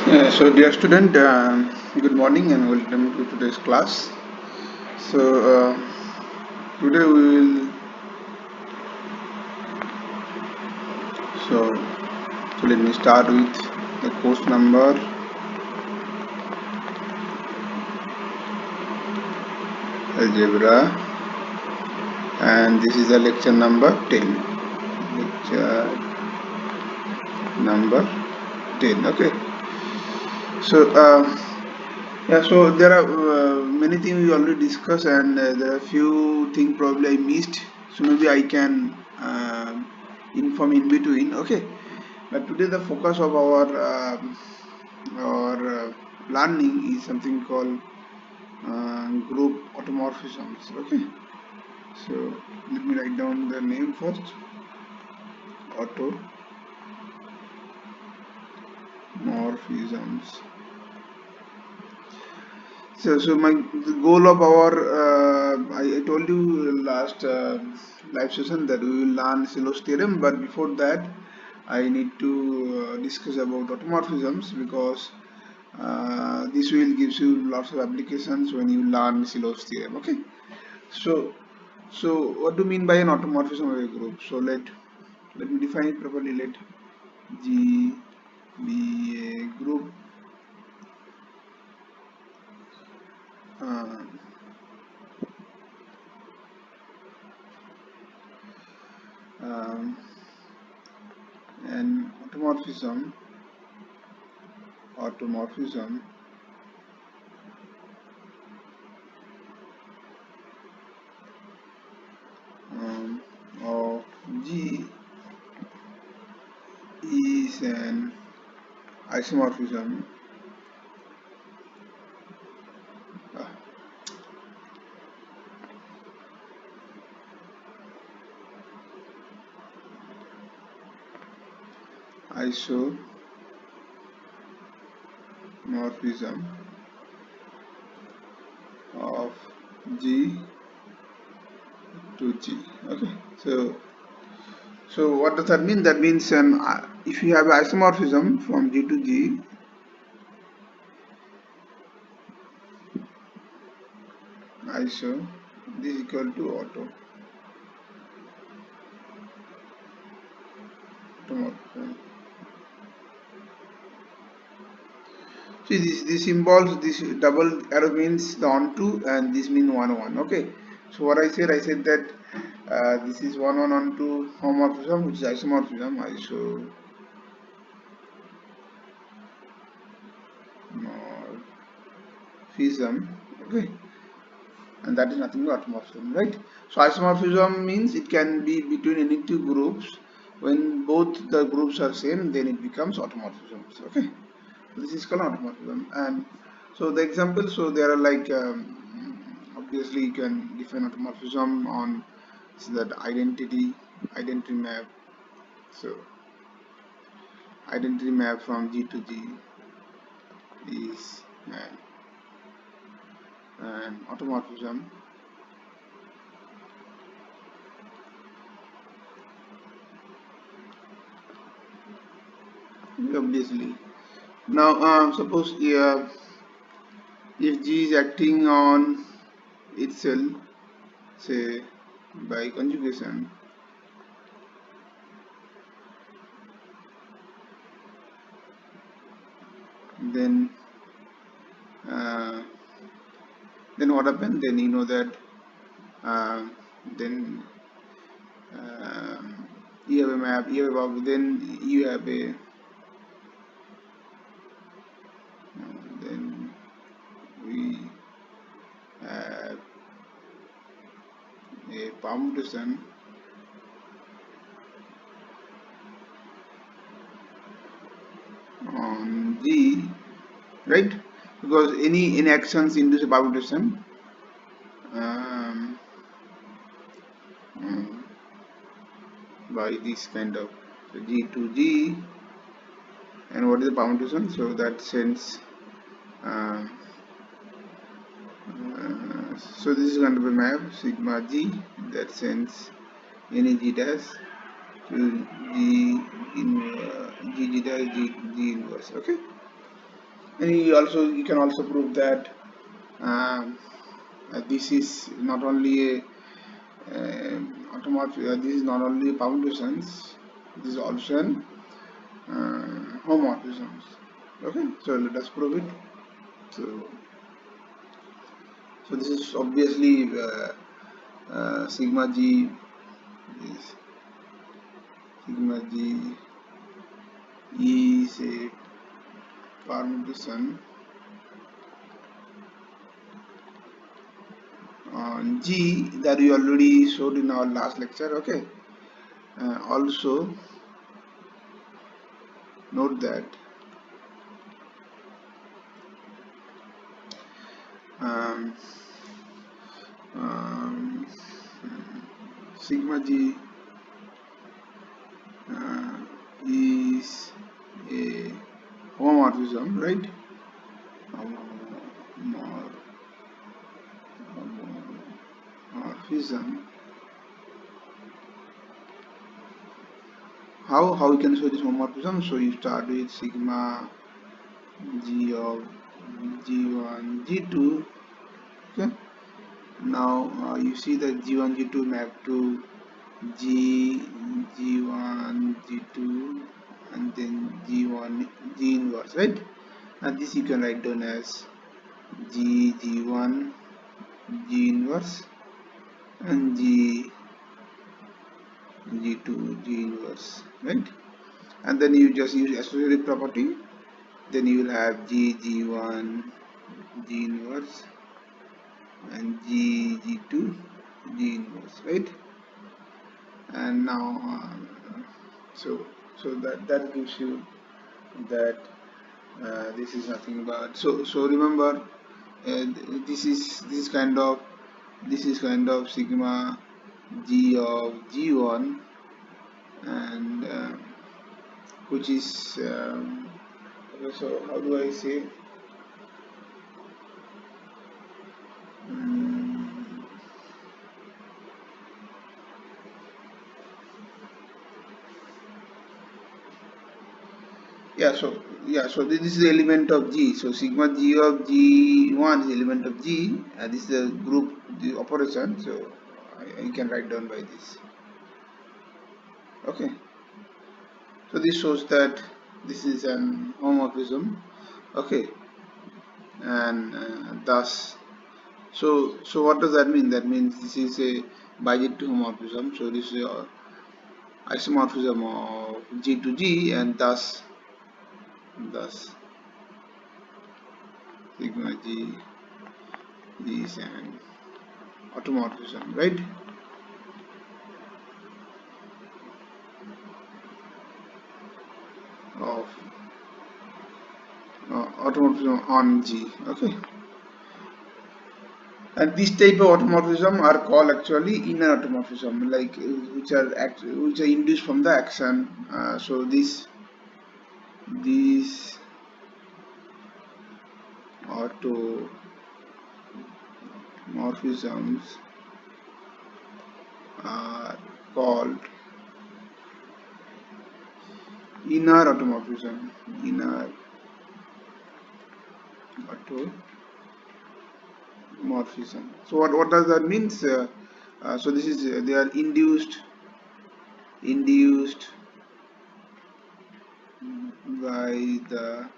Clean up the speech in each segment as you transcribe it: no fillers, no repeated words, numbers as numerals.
So dear student, good morning and welcome to today's class. So today we will so so let me start with the course number Algebra, and this is the lecture number 10. Lecture number 10. Okay. So yeah, so there are many things we already discussed, and there are few things probably I missed. So maybe I can inform in between. Okay. But today the focus of our learning is something called group automorphisms. Okay, so let me write down the name first. Automorphisms. So my the goal of our I told you last live session that we will learn Silos theorem, but before that I need to discuss about automorphisms because this will gives you lots of applications when you learn Silos theorem. Okay, so what do you mean by an automorphism of a group? So let me define it properly. Let G be a group uh, um, an automorphism of G is an isomorphism uh, isomorphism of G to G. Okay, so what does that mean? That means if you have isomorphism from G to G, iso this is equal to automorphism. See, this involves this double arrow means the onto, and this means 1 1. Okay, so what I said that this is 1 1 onto homomorphism, which is isomorphism. Isomorphism. Okay, and that is nothing but automorphism, right? So isomorphism means it can be between any two groups. When both the groups are same, then it becomes automorphisms. Okay, this is called automorphism. And so the example, so there are like obviously you can define automorphism on that identity map. So identity map from G to G is an automorphism obviously. Now suppose if G is acting on itself, say by conjugation, then what happens? Then you know that then you have a map, you have a box, then you have a then we have a permutation on G, right? Because any actions induce a permutation um, by this kind of G to G. And what is the permutation? So that sends so this is going to be map sigma G that sends any G dash to G in G dash G inverse. Okay, And you can also prove that um, this is not only a this is not only permutations, this is also an homomorphisms. Okay, so let us prove it. So, so this is obviously sigma g is is a permutation on G that we already showed in our last lecture. Okay, also note that um, um, sigma G uh, is a homomorphism, right? Homomorphism. How we can show this homomorphism? So you start with sigma G of G1 G2. Okay, now you see that G1 G2 map to G1 G2 and then G1 G inverse, right? And this you can write down as G1 G inverse and G2 G inverse, right? And then you just use associative property, then you will have G1 G inverse and G2 G inverse, right? And now so that gives you that this is nothing but so remember this is kind of sigma G of G1 and which is okay, so how do I say mm, so this is the element of G. So sigma G of G1 is the element of G, and this is the group, the operation. So I can write down by this. Okay. So this shows that this is an homomorphism. Okay, and thus, so what does that mean? That means this is a bijective homomorphism. So this is a isomorphism of G to G, and thus sigma G is an automorphism, right? Of automorphism on G. Okay, and this type of automorphism are called actually inner automorphism, like which are induced from the action. So these automorphisms are called inner automorphism. Inner automorphism. So what does that mean? So this is they are induced by the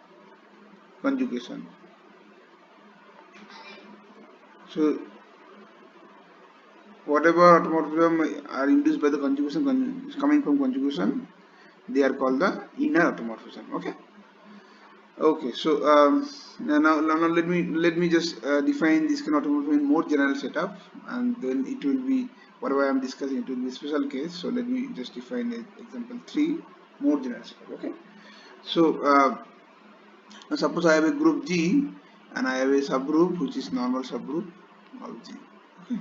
conjugation. So whatever automorphism are induced by the conjugation coming from conjugation, they are called the inner automorphism. Okay. Okay, so now let me just define this kind of automorphism in more general setup, and then it will be whatever I am discussing. It will be special case. So let me just define example 3 more general setup. Okay, so now suppose I have a group G and I have a subgroup which is normal subgroup of G. Okay,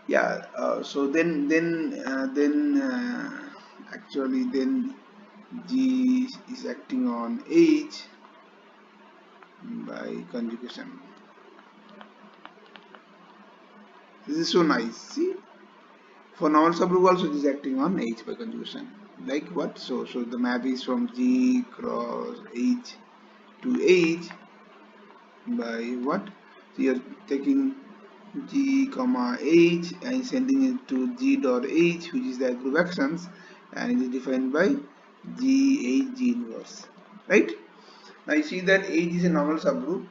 yeah. So then actually then G is acting on H by conjugation. This is so nice. See, for normal subgroup also it is acting on H by conjugation. Like what? So the map is from G cross H to age by what? So you're taking g comma age and sending it to g dot age, which is the group actions, and it is defined by g age g inverse, right? Now you see that age is a normal subgroup,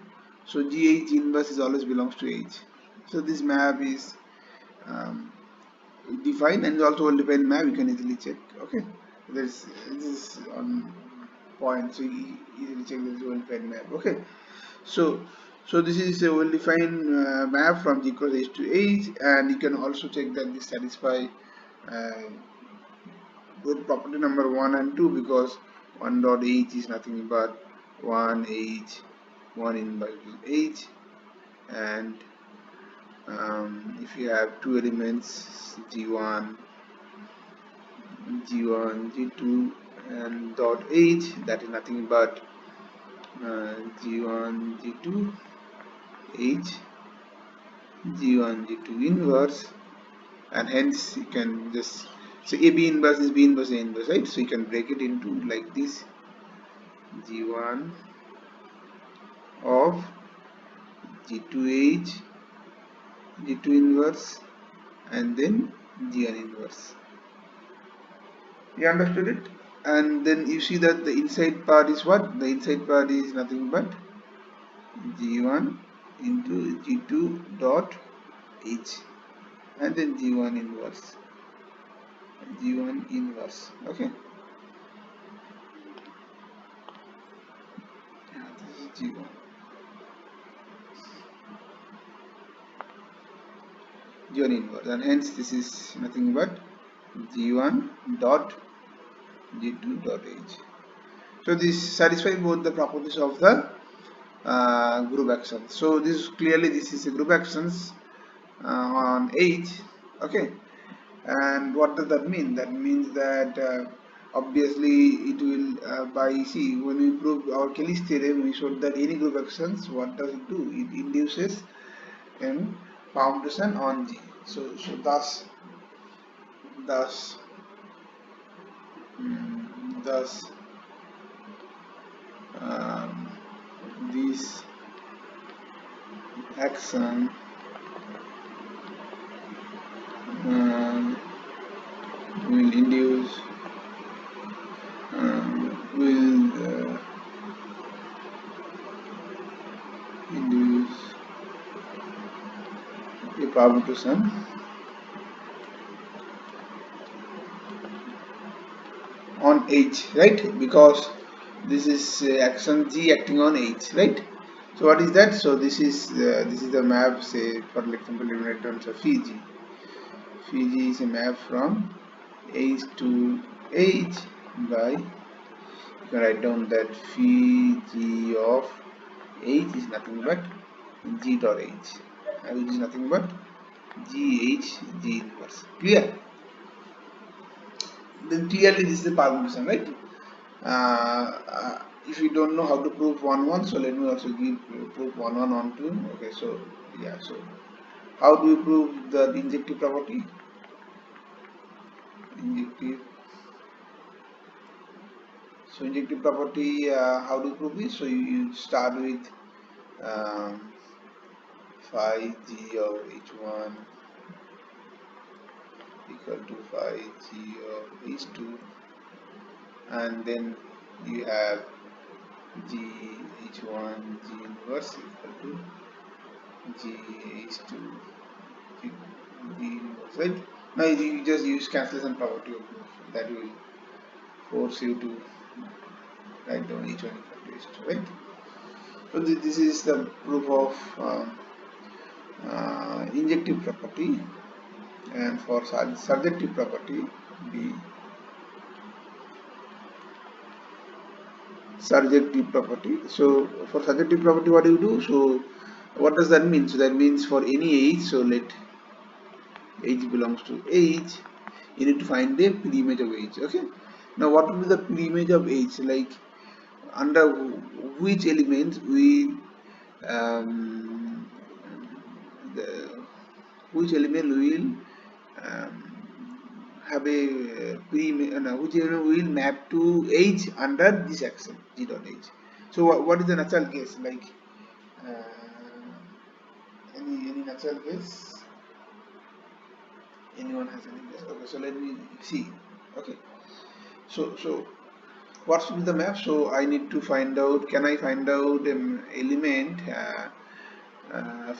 so g age g inverse is always belongs to age. So this map is um, defined, and also well defined map you can easily check. Okay, this is on point, so you easily check this well defined map. Okay, so this is a well defined map from g equals h to h, and you can also check that this satisfy uh, both property number 1 and 2, because 1 dot h is nothing but 1 h 1 inverse h, and if you have two elements g1 g2 and dot h, that is nothing but g1 g2 h g1 g2 inverse, and hence you can just, so a b inverse is b inverse a inverse, right? So you can break it into like this: g1 of g2h g2 inverse and then g1 inverse. You understood it? And then you see that the inside part is what? The inside part is nothing but g1 into g2 dot h, and then g1 inverse, okay. Yeah, this is g1 inverse, and hence this is nothing but g1 dot g2 dot h. So this satisfies both the properties of the group actions. So this is a group actions on h, okay. And what does that mean? That means that obviously it will by, see, when we prove our Kelly's theorem, we showed that any group actions, what does it do? It induces in permutation on G. So thus thus um, this action um, will induce will induce a permutation on H, right? Because this is action G acting on H, right? So what is that? So this is the map, say for example in terms of phi G. Phi G is a map from H to H by, you can write down that phi G of H is nothing but G dot H, which is nothing but G H G inverse. Clear? Then clearly this is the permutation, right? If you don't know how to prove 1 1, so let me also give proof 1 1 on 2. Okay, so yeah, so how do you prove the injective property? Injective. So injective property, how do you prove it? So you start with um, phi g of h1 equal to phi g of h2, and then you have g h1 g inverse equal to g h2 g inverse, right? Now you just use cancellation property of proof, that will force you to write down h1 equal to h2, right? So this is the proof of injective property, and for surjective property, the surjective property. So for surjective property, what do you do? So what does that mean? So that means for any age, so let age belongs to age, you need to find the preimage of age. Okay, now what will be the preimage of age? Like under which element we um, the, which element we will have a which element we will map to age under this action g dot age. So what is the natural case? Like any natural case? Anyone has any guess? Okay, so let me see. Okay, so what should be the map? So I need to find out. Can I find out an element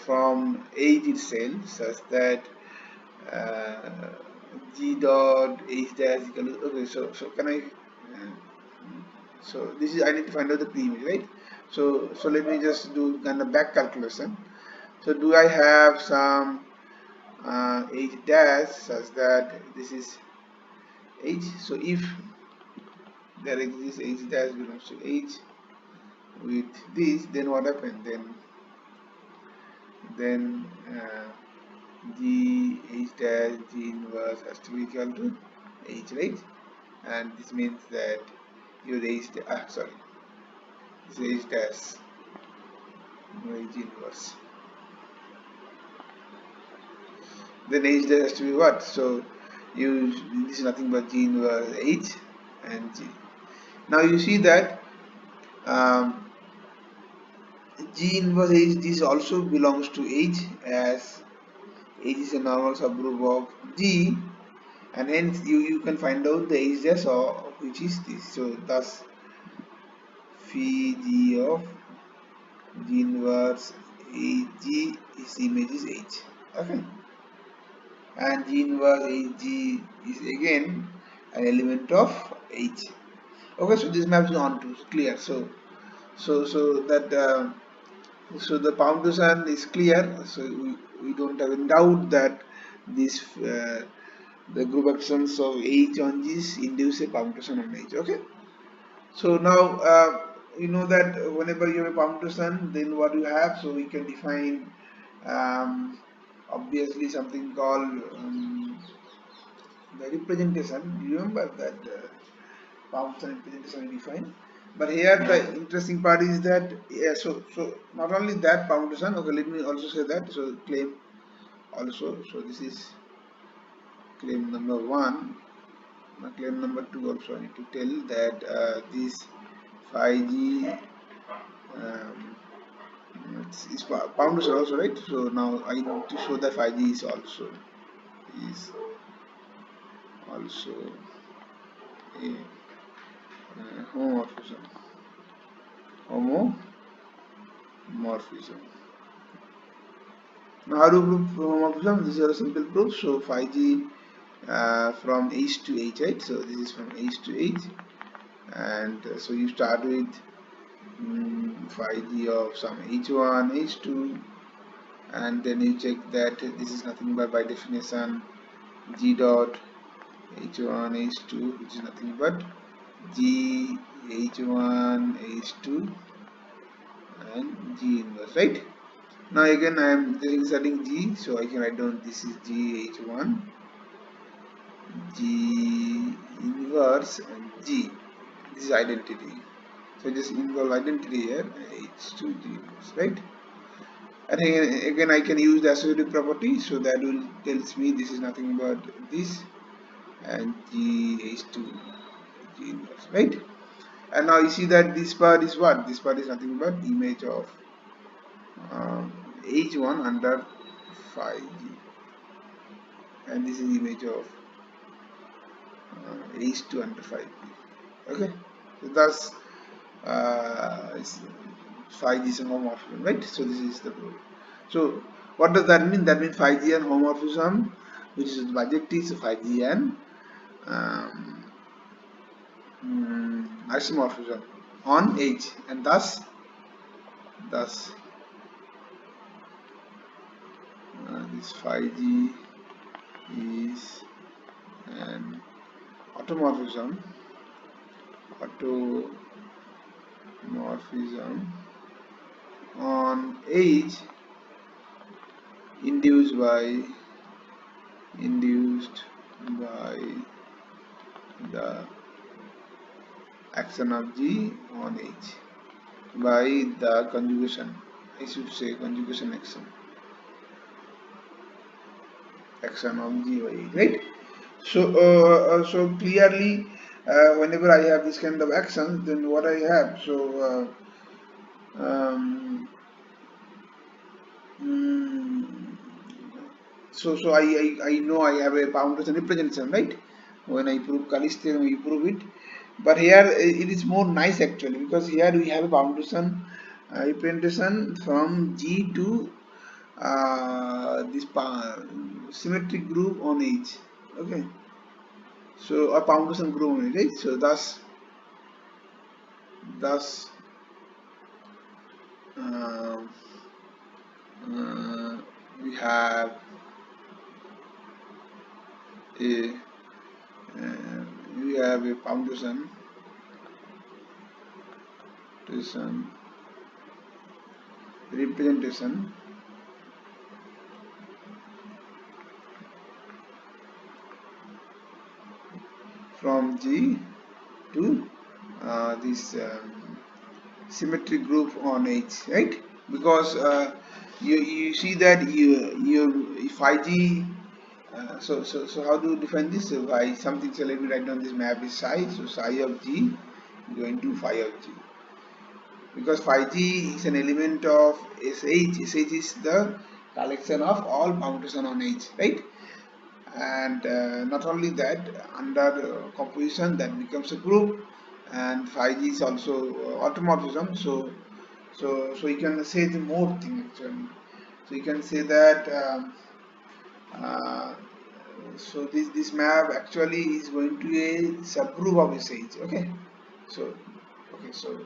from age itself, such that uh, g dot h dash equal to, okay, so can I so this is, I need to find out the pre-image, right? So let me just do kind of back calculation. So do I have some h dash such that this is h? So if there exists h dash belongs to h with this, then what happened? Then g h dash g inverse has to be equal to h, right? And this means that your h sorry, this h dash h inverse, then h dash has to be what? So you, this is nothing but g inverse h and g. Now you see that g inverse h, this also belongs to h, as h is a normal subgroup of g, and hence you can find out the h dash of which is this. So thus phi g of g inverse g is image is h. Okay, and g inverse h g is again an element of h. Okay, so this map is on to clear. So that so the foundation is clear. So we don't have any doubt that this the group actions of h on g's induce a permutation on h. Okay, so now you know that whenever you have a permutation, then what you have, so we can define obviously something called the representation. You remember that permutation representation we define. But here the interesting part is that, yeah, so not only that permutation. Okay, let me also say that. So claim also. So this is claim number one. Now claim number two also I need to tell that this phi g it's foundation also, right? So now I need to show that phi g is also a homomorphism. Homomorphism. Now how to prove homomorphism? This is a simple proof. So phi g from h to h, right? So this is from h to h, and so you start with phi g of some h1, h2, and then you check that this is nothing but by definition g dot h1 h2, which is nothing but g h1 h2 and g inverse, right? Now again I am just inserting g, so I can write down this is g h1 g inverse and g, this is identity, so just involve identity here, h2 g inverse, right? And again I can use the associative property, so that will tells me this is nothing but this and g h2 g inverse, right? And now you see that this part is what? This part is nothing but image of h1 under phi g, and this is image of h2 under phi g. Okay, so thus phi g is a homomorphism, right? So this is the proof. So what does that mean? That means phi g and homomorphism, which is the adjective, so phi g and isomorphism on h, and thus this phi g is an automorphism on h induced by the action of g on h by the conjugation, I should say conjugation action of g by h, right? So clearly whenever I have this kind of actions, then what I have, so Um, mm, so I know I have a boundless representation, right? When I prove Cauchy's theorem, we prove it. But here it is more nice actually, because here we have a boundless representation from G to this symmetric group on H. Okay, so a boundless group on H, right? So thus uh, uh, we have a we have a foundation representation from G to this symmetric group on H, right? Because you see that you if IG so how do you define this? So by something, so let me write down this map is psi. So psi of G going to phi of G, because phi G is an element of SH. SH is the collection of all permutation on H, right? And not only that, under composition that becomes a group, and phi G is also automorphism. So you can say the more thing actually. So you can say that uh, so this map actually is going to a subgroup of SH. Okay, so okay so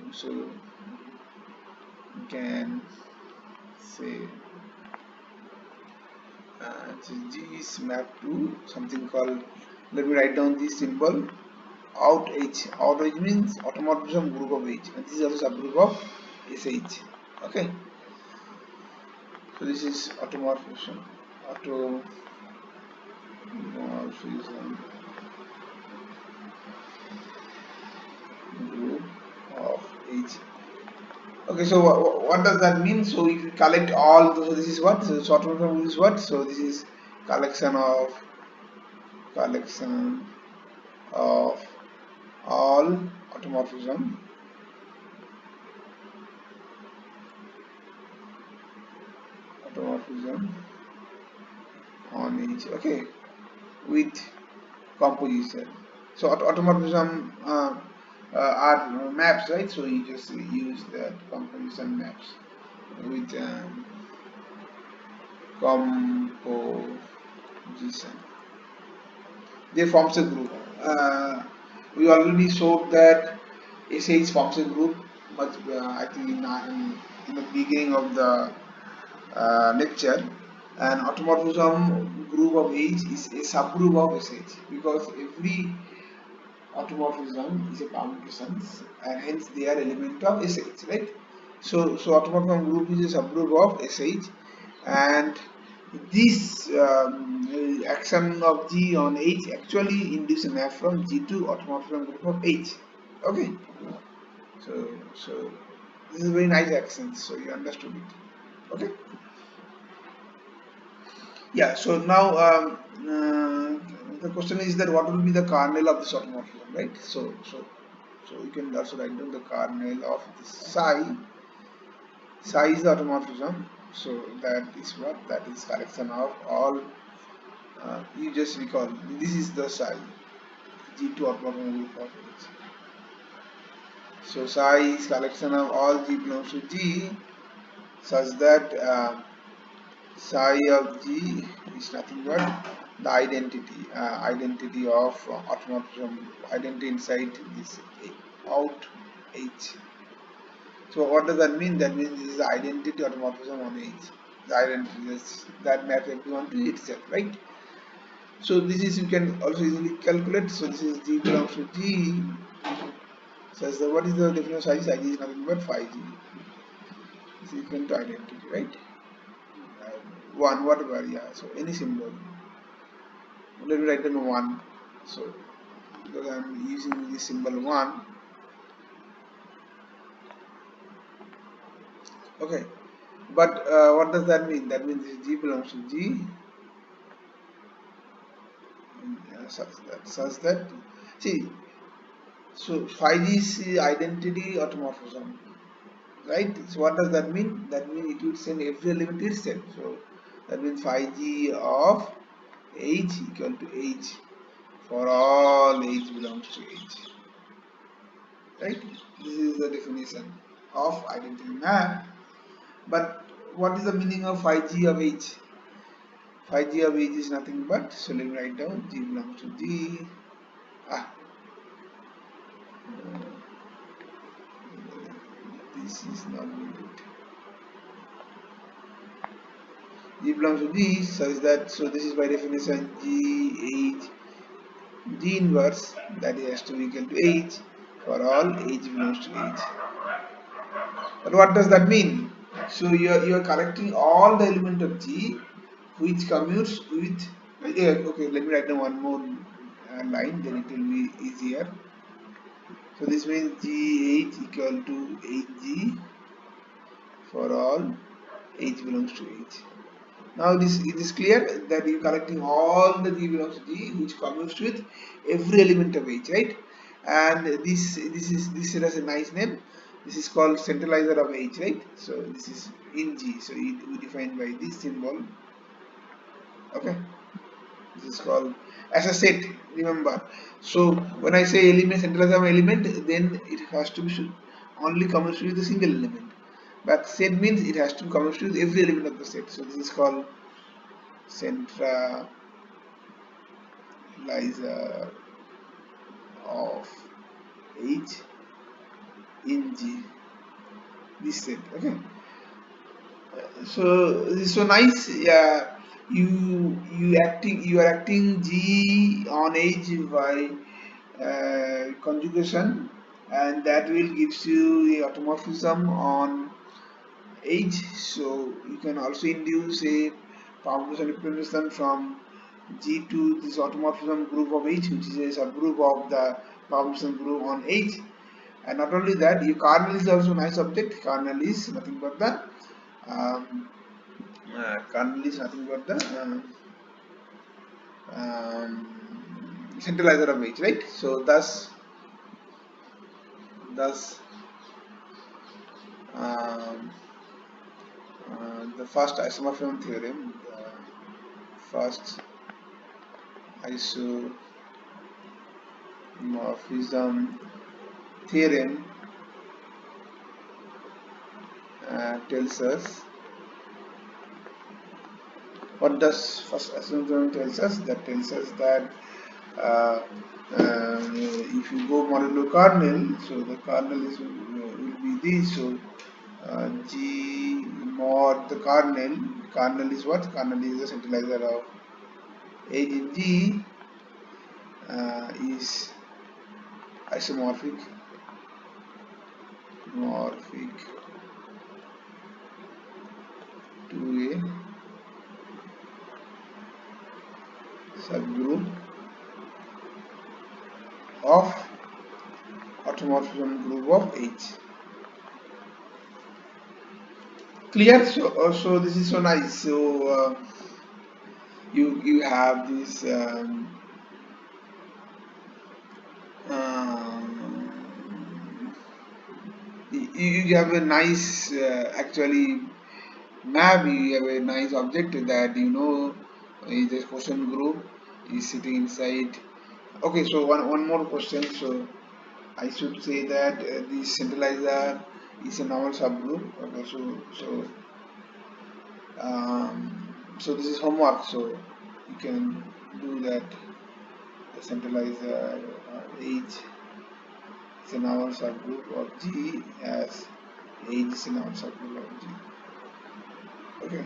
you can say G is mapped to something called, let me write down this symbol, out H. Out H means automorphism group of H, and this is also subgroup of SH. Okay, so this is automorphism group of H. Okay, so what does that mean? So if you collect all, so this is what? So automorphism is what? So this is collection of collection of all automorphism on each, okay, with composition. So automorphism are maps, right? So you just use that composition maps with composition. They forms a group. We already showed that SH forms a group much I think in the beginning of the lecture. And automorphism group of H is a subgroup of SH, because every automorphism is a permutation and hence they are element of SH, right? So automorphism group is a subgroup of SH, and this action of G on H actually induce a map from G to automorphism group of H. Okay, so this is very nice action, so you understood it. Okay. Yeah, so now the question is that what will be the kernel of this automorphism, right? So you can also write down the kernel of this psi. Psi is the automorphism, so that is what? That is collection of all. You just recall this is the psi G2 automorphism group of H. So psi is collection of all G belongs to G, such that psi of G is nothing but the identity of automorphism, identity inside this out H. So what does that mean? That means this is the identity automorphism on H. The identity is that maps everyone to itself, right? So this is, you can also easily calculate. So this is G belongs to G. So what is the definition of psi? Psi is nothing but phi G is equal to identity, right? One, whatever, yeah. So any symbol. Let me write down one. So because I'm using this symbol one. Okay, but what does that mean? That means G belongs to G, such that see. So 5G is identity automorphism, right? So what does that mean? That means it will send every element itself. So that means 5G of age equal to age for all age belongs to age, right? This is the definition of identity map. But what is the meaning of 5G of age? 5G of age is nothing but, so let me write down G belongs to G. Ah, this is not needed. G belongs to G, so is that, so this is by definition G age, G inverse, that has to be equal to age for all age belongs to age. But what does that mean? So you are collecting all the element of G which commutes with, okay, let me write down one more line, then it will be easier. So this means G age equal to age for all age belongs to age. Now it is clear that you are collecting all the G belongs to G which commutes with every element of age, right? And this has a nice name. This is called centralizer of age, right? So this is in G. So we define by this symbol. Okay, this is called as a set. Remember. So when I say element centralizer of element, then it has to be should only commutes with a single element. But set means it has to commute with every element of the set. So this is called centralizer of age in G. This set. Okay. So this is so nice. Yeah, you are acting G on age by conjugation, and that will gives you a automorphism on age. So you can also induce a population representation from G to this automorphism group of age, which is a subgroup of the population group on age. And not only that, your kernel is also a nice object. Kernel is nothing but the um, kernel is nothing but the centralizer of age, right? So thus um, the first isomorphism theorem, the first isomorphism theorem tells us, what does first isomorphism tells us? That tells us that uh, if you go modulo kernel, so the kernel is will be this. So G mod the kernel is what? Kernel is the centralizer of age in G, is isomorphic morphic to a subgroup of automorphism group of H. Clear? So this is so nice. So you have this you have a nice actually map. You have a nice object that is a question group is sitting inside. Okay, so one more question. So I should say that the centralizer is a normal subgroup. Okay, so this is homework. So you can do that. The centralizer age is a normal subgroup of G, as age is a normal subgroup of G. Okay.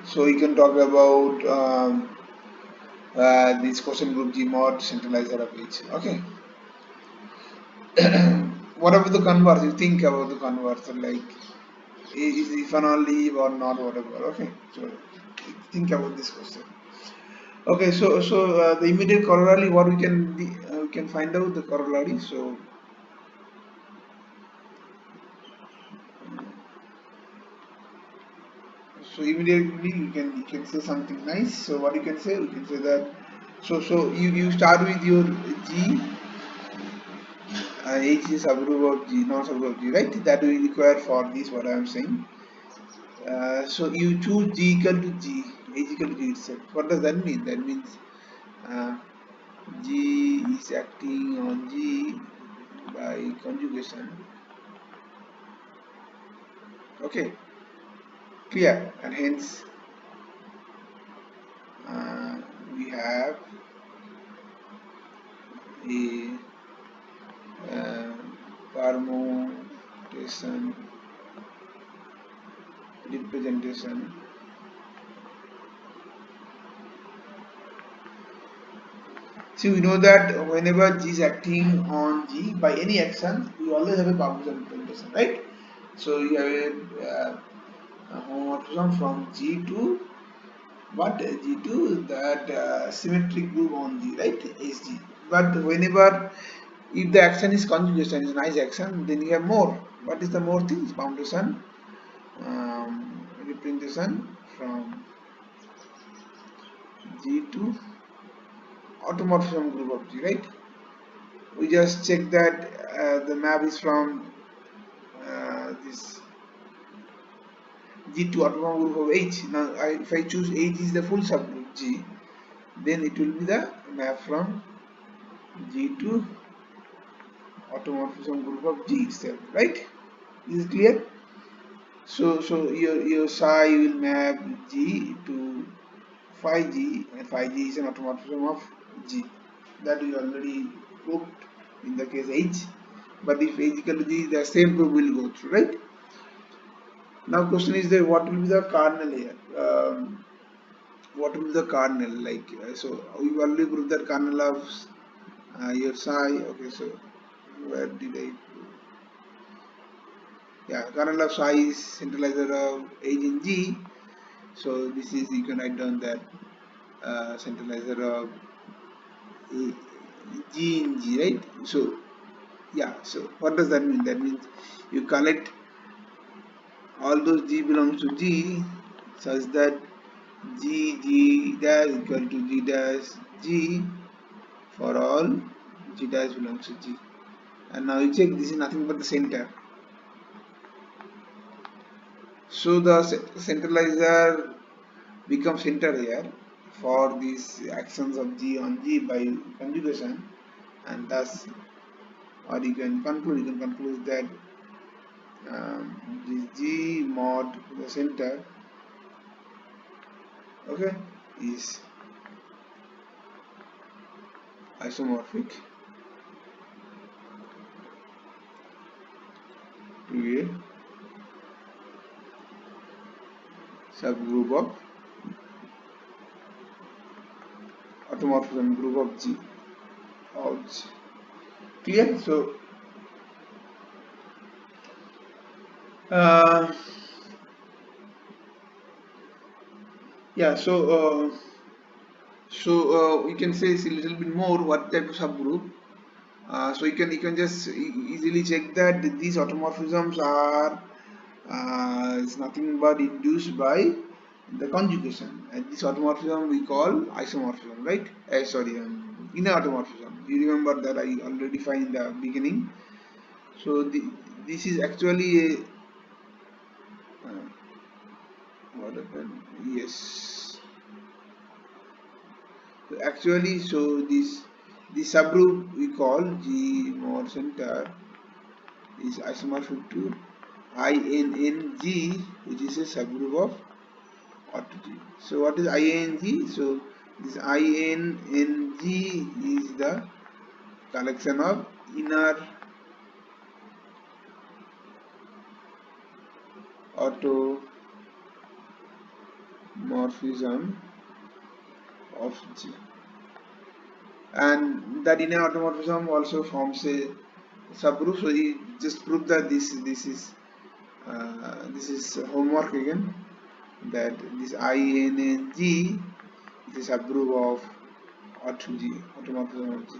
So you can talk about this question group G mod centralizer of age. Okay. What about the converse? You think about the converse, like is if and only or not, whatever. Okay. So think about this question. Okay. So the immediate corollary, what we can find out the corollary. So immediately you can say something nice. So what you can say? You can say that. So you start with your G. H is subgroup of G, non subgroup of G, right? That we require for this. What I am saying. So you choose G equal to G, H equal to G itself. What does that mean? That means uh, G is acting on G by conjugation. Okay, clear, and hence we have a uh, permutation representation. See, we know that whenever G is acting on G by any action, we always have a permutation representation, right? So you have a homomorphism from G to what G2, that symmetric group on G, right? SG. But whenever if the action is conjugation, is nice action, then you have more. What is the more things? Foundation representation from G to automorphism group of G, right? We just check that the map is from this G to automorphism group of H. Now, if I choose H is the full subgroup G, then it will be the map from G to automorphism group of G itself, right? Is it clear? So your psi will map G to phi G, and phi G is an automorphism of G. That we already proved in the case H. But if H equal to G, the same proof will go through, right? Now question is that what will be the kernel here? What will be the kernel? Like so, we already proved that kernel of your psi. Okay, so where did I? Yeah, kernel of psi is centralizer of H in G. So this is, you can write down that centralizer of G in G, right? So yeah, so what does that mean? That means you collect all those G belongs to G such that G dash equal to G dash G for all G dash belongs to G. And now you check, this is nothing but the center. So the centralizer becomes center here for these actions of G on G by conjugation, and thus or you can conclude that this G mod the center, okay, is isomorphic to a subgroup of automorphism group of G. Clear? So yeah, so we can say a little bit more what type of subgroup. So you can just easily check that these automorphisms are is nothing but induced by the conjugation, and this automorphism we call isomorphism, right? Sorry, inner automorphism. You remember that I already defined in the beginning. So this is actually a what happened? Yes. So actually, so this subgroup we call G mod center is isomorphic to INNG, which is a subgroup of G. So what is ING? So this INNG is the collection of inner automorphism of G, and that inner automorphism also forms a subgroup. So he just proved that this is homework again, that this INNG is a subgroup of G, automorphism of G.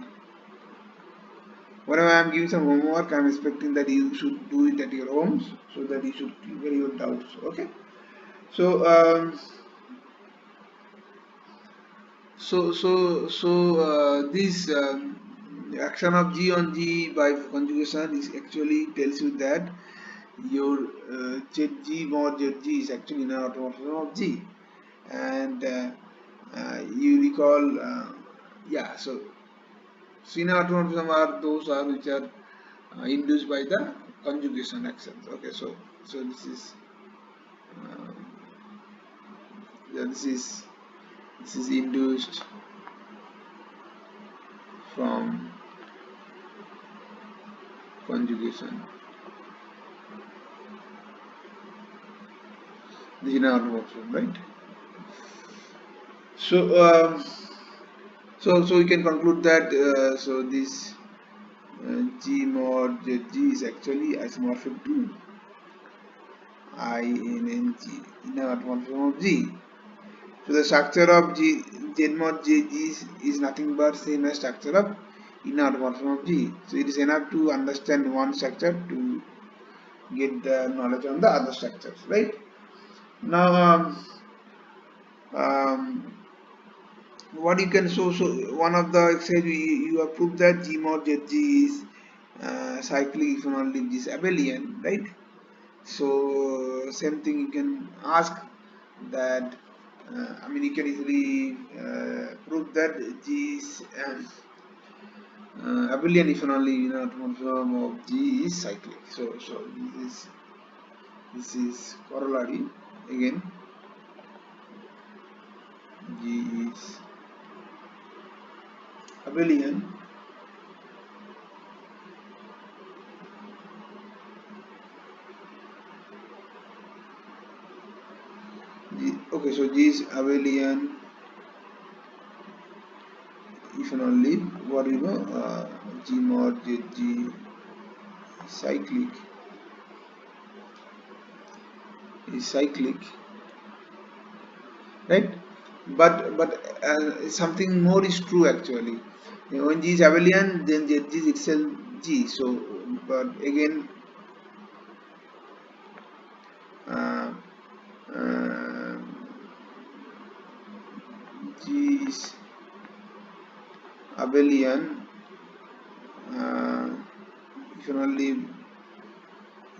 Whenever I am giving some homework, I am expecting that you should do it at your homes so that you should clear your doubts. Okay. So this action of G on G by conjugation is actually tells you that your ZG mod ZG is actually an automorphism of G, and you recall, yeah. So inner automorphism are those are which are induced by the conjugation actions. Okay, so uh, yeah, this is induced from conjugation. The inner automorphism, right? So so we can conclude that so this G mod G is actually isomorphic to INNG, inner automorphism of G. So the structure of Z mod G is nothing but same as structure of inner automorphism of G. So it is enough to understand one structure to get the knowledge on the other structures, right? Now um, what you can show, so one of the exercise you have proved that G mod ZG is cyclic if and only if G is abelian, right? So same thing you can ask that I mean you can easily prove that G is abelian if and only automorphism of G is cyclic. So this is corollary again. G is abelian okay, so G is abelian if and only what you know G mod G cyclic is cyclic, right? But something more is true actually. When G is abelian, then Z is itself G. So, but again, uh, uh, G is abelian if and only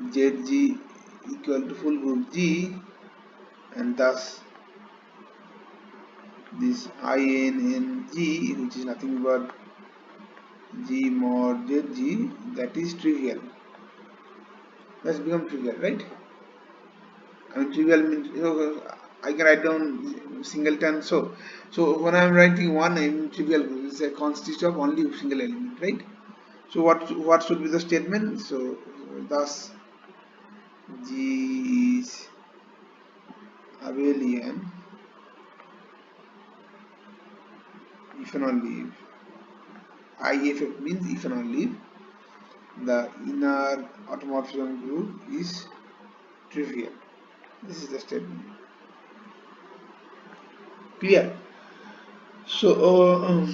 ZG equal to full group G, and thus this INNG, which is nothing but G mod ZG, that is trivial. That's become trivial, right? I mean, trivial means I can write down singleton. So when I am writing one, I mean trivial is a constitutes of only single element, right? So what should be the statement? So thus G is abelian if and only if IFF means if and only if the inner automorphism group is trivial. This is the statement. Clear? So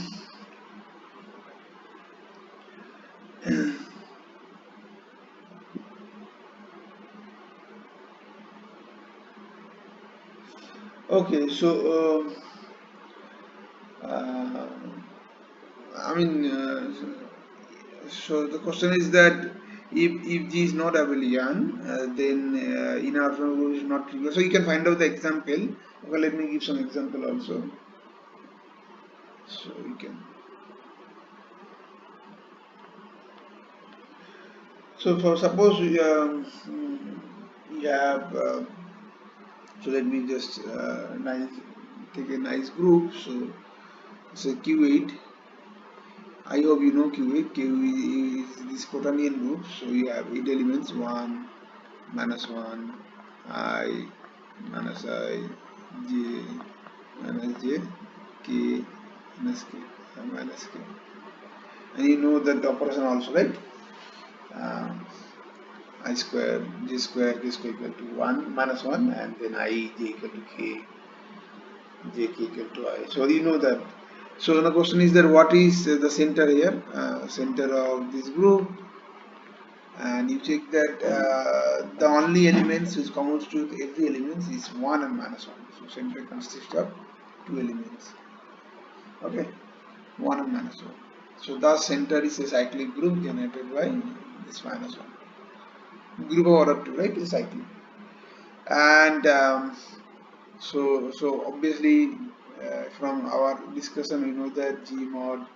okay, so uh, I mean, so the question is that if G is not abelian, then inner automorphism group is not trivial. So you can find out the example. Okay, let me give some example also. So you can. So for suppose we have. So let me just take a nice group. So it's a Q8. I hope you know Q8. Q is this quaternion group. So we have 8 elements: 1, minus 1, I, minus I, J, minus J, K, minus K, minus K. And you know that the operation also, right? I square, J square, K square equal to 1, minus 1, and then I, J equal to K, J K equal to I. So you know that. So the question is that what is the center here? Center of this group and you check that the only elements which comes to every elements is 1 and minus 1. So center consists of two elements. Okay, 1 and minus 1. So the center is a cyclic group generated by this minus 1. Group of order 2, right, is cyclic. And so obviously from our discussion we know that G mod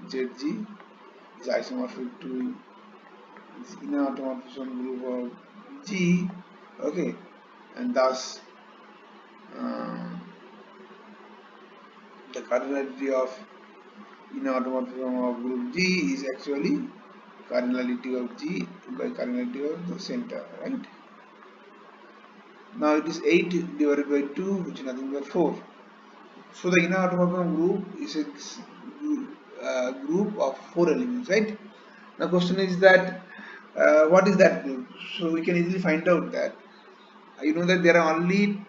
ZG is isomorphic to this inner automorphism group of G, okay, and thus um, the cardinality of inner automorphism of group G is actually cardinality of G by cardinality of the center, right? Now it is 8 divided by 2, which is nothing but 4. So the inner automorphism group is a group of 4 elements, right? The question is that what is that group? So we can easily find out that you know that there are only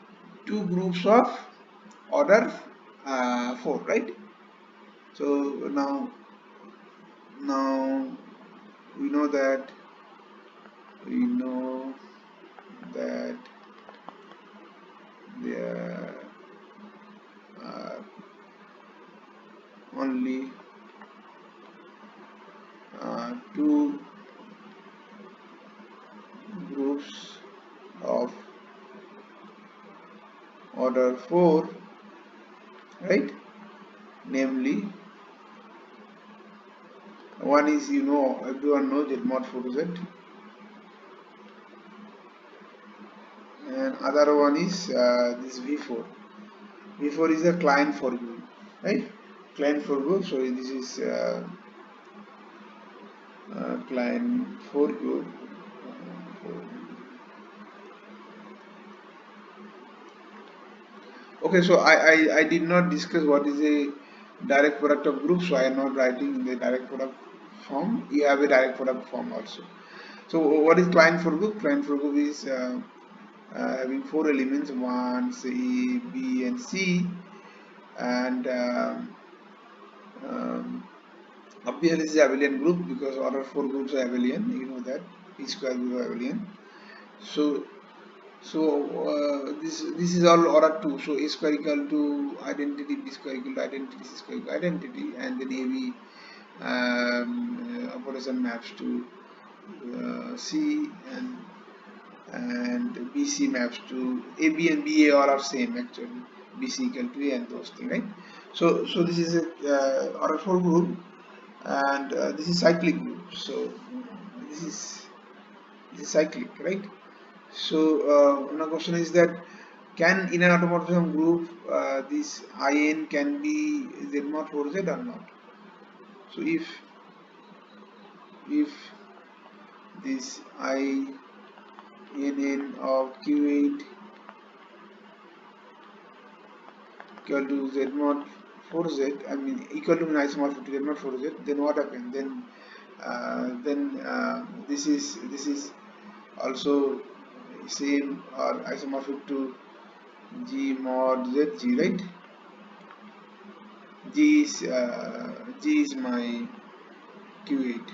two groups of order 4, right? So now we know that we know that there are only two groups of order 4, right? Namely, one is, you know, everyone knows that mod 4 z, and other one is this v4. V4 is a client for group, right? Client for group. So this is client for group. Okay, so I did not discuss what is a direct product of groups, so I am not writing in the direct product form. You have a direct product form also. So what is client for group? Client for group is having 4 elements, 1, C, B, and C, and obviously this is abelian group because order 4 groups are abelian. You know that P square group are abelian. So this is all order 2. So A square equal to identity, B square equal to identity, C square equal to identity, and then AB operation maps to C, and BC maps to AB, and BA all are same actually. BC equal to A and those things, right? So this is a order 4 group, and this is cyclic group. So this is cyclic, right? So one question is that can in an automorphism group this IN can be Z mod 4Z or not? So if this INN of Q8 equal to Z mod 4Z, I mean equal to isomorphic to Z mod 4Z, then what happens? Then this is also same or isomorphic to G mod ZG, right? G is my Q8.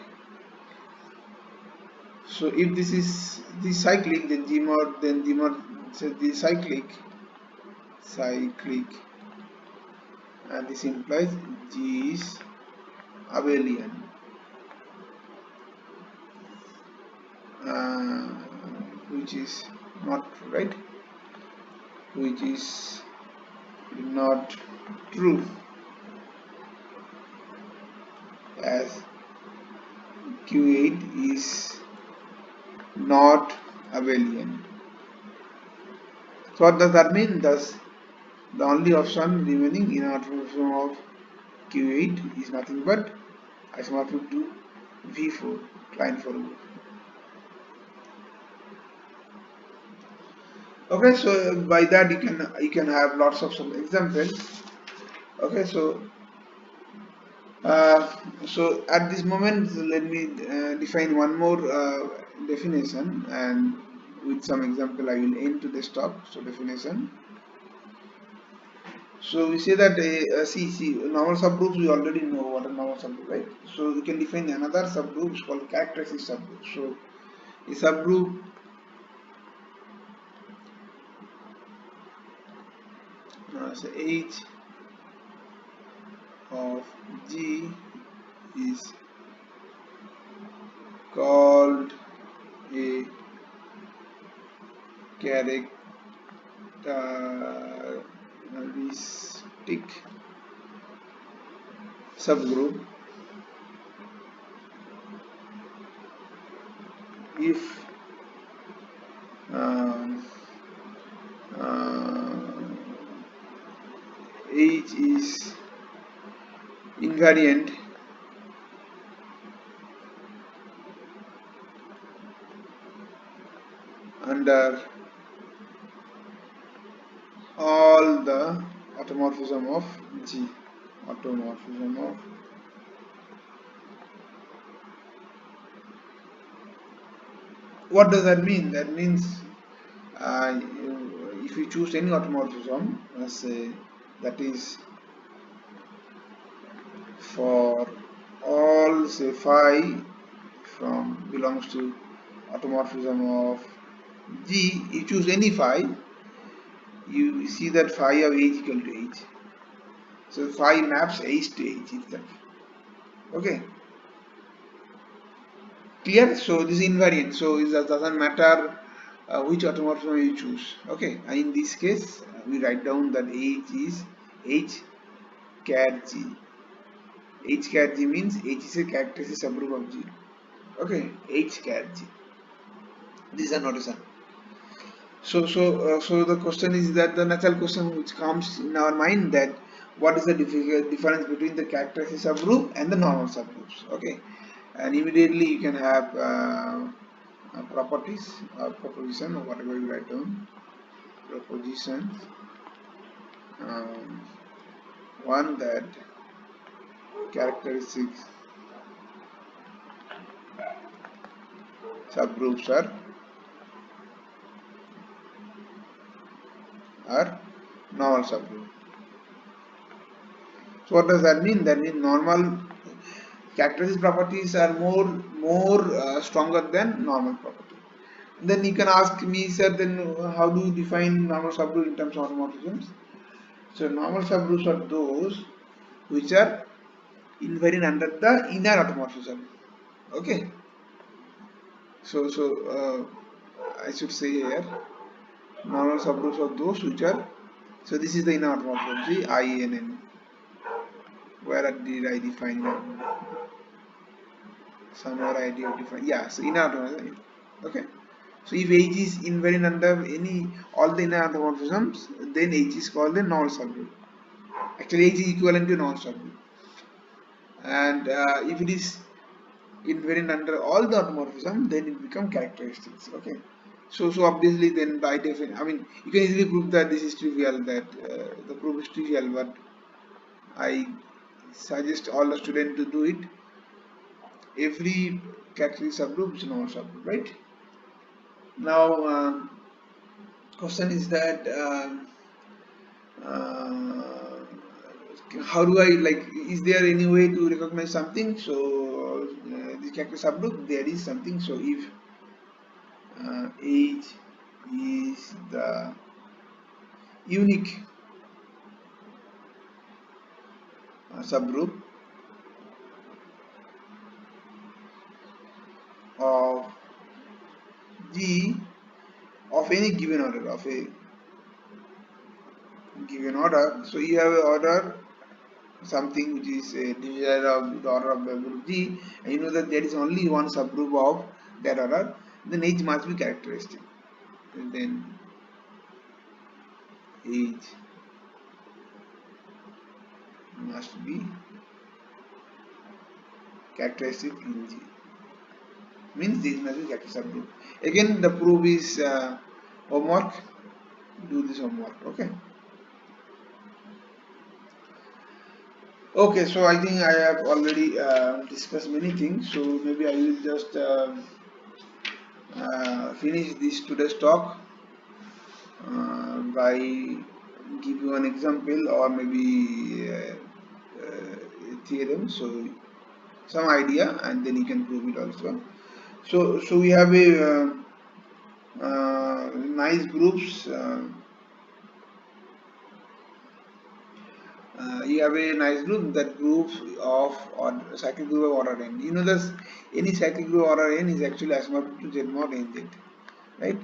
So if this is the cyclic, then G mod so the cyclic, and this implies G is abelian, which is not right, which is not true, as Q8 is not abelian. So what does that mean? Thus the only option remaining in automorphism of Q8 is nothing but isomorphic to V4, client for group. Okay, so by that you can have lots of some examples. Okay, so at this moment let me define one more definition, and with some example I will end to this talk. So definition. So we say that see normal subgroups, we already know what a normal subgroup, right? So we can define another subgroup, it's called characteristic subgroup. So a subgroup say H of G is called a characteristic subgroup if um, uh, H is invariant under all the automorphism of G. Automorphism of what does that mean? That means if you choose any automorphism, let's say that is for all say phi from belongs to automorphism of G, you choose any phi, you see that phi of H equal to H. So phi maps H to H itself. Okay. Clear? So this is invariant. So it doesn't matter which automorphism you choose. Okay. And in this case, we write down that H is H cat G. H cat G means H is a characteristic subgroup of G. Okay. H cat G. This is a notation. So the question is that the natural question which comes in our mind, that what is the difference between the characteristic subgroup and the normal subgroups? Okay. And immediately you can have properties or proposition or whatever you write down. Proposition one, that characteristic subgroups are normal subgroup. So what does that mean? That means normal characteristic properties are more stronger than normal property. Then you can ask me, sir, then how do you define normal subgroup in terms of automorphisms? So normal subgroups are those which are invariant under the inner automorphism. Okay. So I should say here, normal subgroups are those which are, so this is the inner automorphism, see INN. Where did I define that? Somewhere I did define, yeah, so inner automorphism. Okay. So if H is invariant under all the inner automorphisms, then H is called a normal subgroup. Actually, H is equivalent to normal subgroup. And if it is invariant under all the automorphism, then it becomes characteristics. Okay. So obviously then by definition, I mean, you can easily prove that this is trivial, that the proof is trivial, but I suggest all the students to do it. Every characteristic subgroup is a normal subgroup, right? Now, question is that how do I, like, is there any way to recognize something? So this characteristic subgroup, there is something. So if H is the unique subgroup of G of any given order, of a given order. So you have an order, something which is a divisor of the order of the group G, and you know that there is only one subgroup of that order, then H must be characteristic. And then H must be characteristic in G. Means this must be characteristic subgroup. Again, the proof is homework. Do this homework. Okay. Okay, so I think I have already discussed many things, so maybe I will just finish this today's talk by give you an example or maybe a theorem, so some idea, and then you can prove it also. So we have a nice groups. You have a nice group, that groups of or cyclic group of order n. You know this, any cyclic group of order n is actually asymptotic to Z mod nz, right?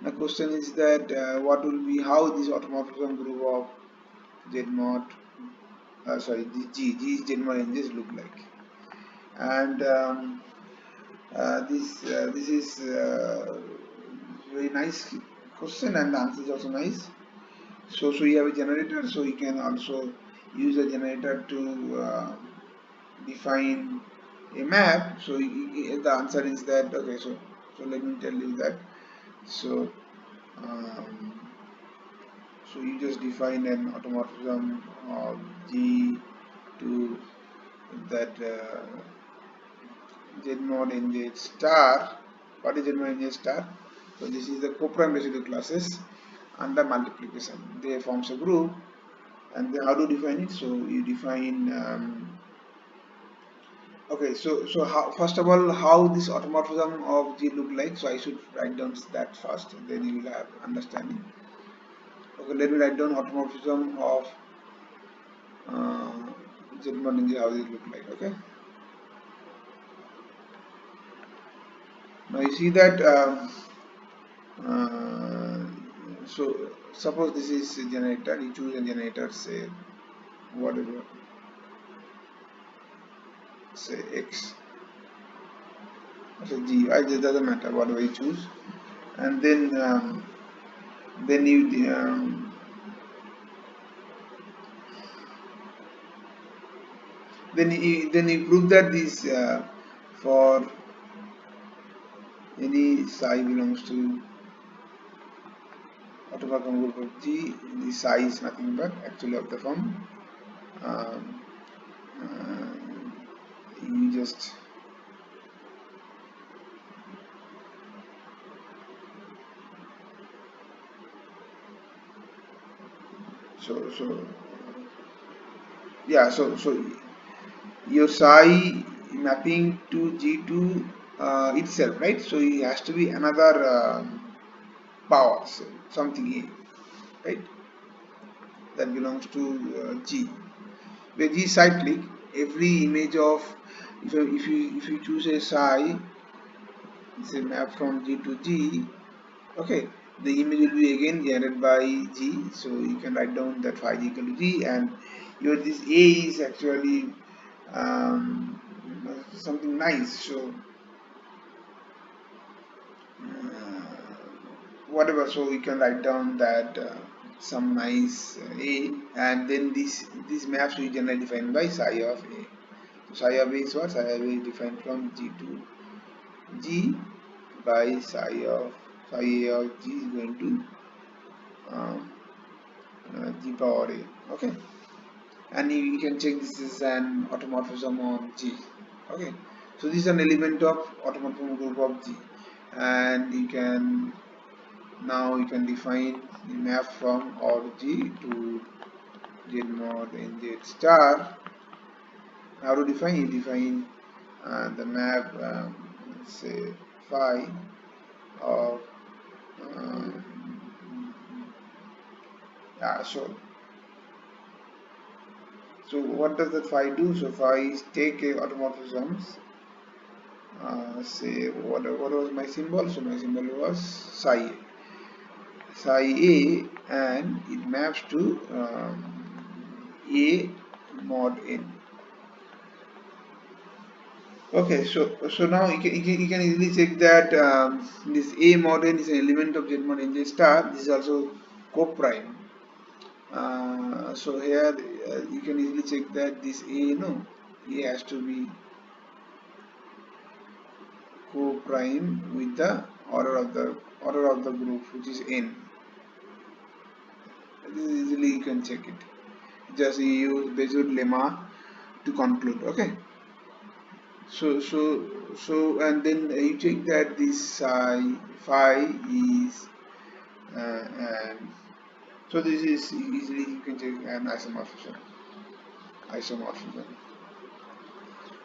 The question is that what will be, how this automorphism group of Z mod, sorry, this G Z mod nz look like, and this is very nice question, and the answer is also nice. So you have a generator, so you can also use a generator to define a map. So the answer is that, okay, so let me tell you that. So so you just define an automorphism of G to that Z mod nz star. What is Z mod nz star? So this is the co-prime residual classes under multiplication. They forms a group, and then how to define it? So you define okay, so how, first of all, how this automorphism of G look like? So I should write down that first, then you will have understanding. Okay, let me write down automorphism of Z mod nz, how it look like. Okay, now you see that so suppose this is a generator, you choose a generator, say whatever, say X, say G, it doesn't matter, whatever you choose, and then you then you prove that this for any psi belongs to automorphism group of G, the psi is nothing but actually of the form um, you just so yeah, so your psi mapping to G2 itself, right? So it has to be another power, so something A, right? That belongs to G. Where G is cyclic, every image of, if you choose a psi, it's a map from G to G, okay, the image will be again generated by G, so you can write down that phi equal to G, and your this A is actually something nice. So whatever, so we can write down that some nice A, and then these maps we generally define by psi of A. So psi of A is what? Psi of A is defined from G to G by psi A of G is going to G power A. Okay, and you can check this is an automorphism on G. Okay, so this is an element of automorphism group of G, and you can define the map from or G to Z mod nz star. How to define? You define the map, say phi of yeah, so what does that phi do? So phi is take a automorphisms, say what was my symbol? So my symbol was psi A, and it maps to A mod n. Okay, so now you can easily check that this A mod n is an element of Z mod nz star. This is also co-prime. So here you can easily check that this A has to be co-prime with the order of the group, which is n. This is easily you can check it. Just you use Bézout lemma to conclude. Okay. So and then you check that this phi is and So this is easily you can take an isomorphism. Isomorphism.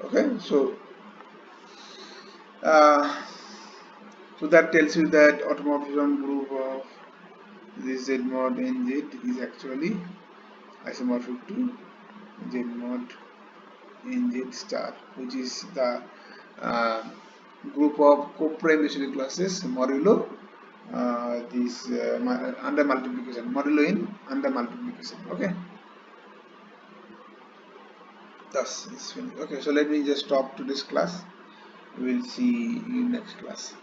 Okay, uh, so that tells you that automorphism group of this Z mod NZ is actually isomorphic to Z mod NZ star, which is the uh, group of co-prime classes modulo this under multiplication, modulo in under multiplication. Okay, thus it's finished. Okay, so let me just stop to this class. We will see you next class.